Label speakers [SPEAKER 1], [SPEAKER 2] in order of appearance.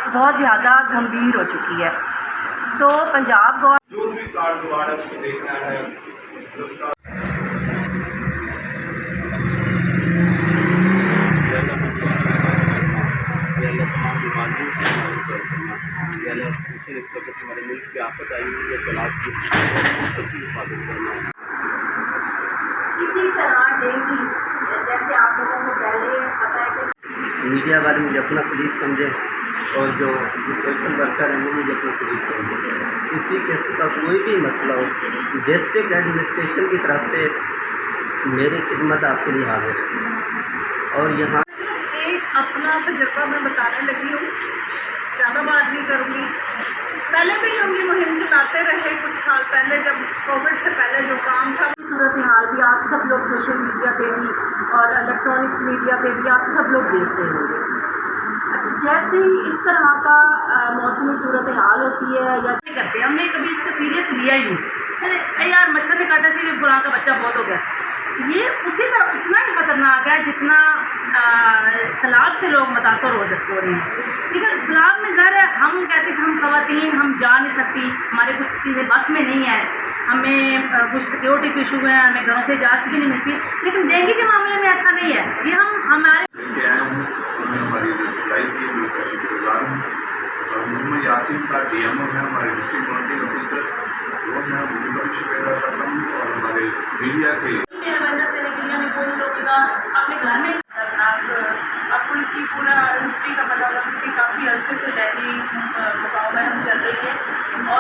[SPEAKER 1] बहुत ज़्यादा गंभीर हो चुकी है। तो पंजाब गवर्नमेंट
[SPEAKER 2] जो भी कार्ड दोबारा उसको देखना है तमाम बीमारियों से इस वक्त हमारे मुल्क की आफत आई हुई है, सलाद की सबकी हिफाजत करना है।
[SPEAKER 1] इसी तरह डेंगू, जैसे आप लोगों को पहले पता है कि
[SPEAKER 3] मीडिया वाले मुझे अपना कलीग समझे और जो सोशल वर्कर हैं वो मुझे अपना कलीग समझे। किसी किस्म का कोई भी मसला हो, डिस्ट्रिक्ट एडमिनिस्ट्रेशन की तरफ से मेरी खिदमत आपके लिए हाजिर है। और यहाँ
[SPEAKER 4] एक अपना तजर्बा मैं बताने लगी हूँ, ज़्यादा बात नहीं करूँगी। पहले भी हम ये मुहिम चलाते रहे कुछ साल पहले, जब कोविड से पहले जो काम था।
[SPEAKER 1] सूरत हाल भी आप सब लोग सोशल मीडिया पे भी और इलेक्ट्रॉनिक्स मीडिया पे भी आप सब लोग देख रहे होंगे। अच्छा, जैसे ही इस तरह का मौसमी सूरत हाल होती है या
[SPEAKER 5] करते हैं, हमने कभी इसको सीरियस लिया ही नहीं। अरे यार मच्छर ने काटा सी बुरा का बच्चा बहुत हो गया, ये उसी तरह उतना ही खतरनाक है जितना सैलाब से लोग मुतासर हो रहे हैं। ठीक है, सैलाब में ज़ाहिर है हम कहते हैं कि हम ख़वातीन हम जा नहीं सकती, हमारे कुछ चीज़ें बस में नहीं है, हमें कुछ सिक्योरिटी के इशू हैं, हमें घरों से इजाज़त भी नहीं मिलती। लेकिन डेंगू के मामले में ऐसा नहीं है, ये हमारे
[SPEAKER 2] हमारी जो सप्लाई की मैं उनका शुक्रगुजार हूँ। और मोहम्मद यासीन साहब DMO हैं, हमारे डिस्ट्रिक्ट मॉनिटरिंग ऑफिसर, वो मैं उनका भी शुक्रिया अदा करता हूँ। और हमारे मीडिया के
[SPEAKER 5] अवेयरनेस देने के लिए हमें कोई लोगेगा अपने घर में
[SPEAKER 4] आपको इसकी पूरा हिस्ट्री का पता होगा, क्योंकि काफ़ी अरसे से डेंगू मुकाबला हम चल रही है। और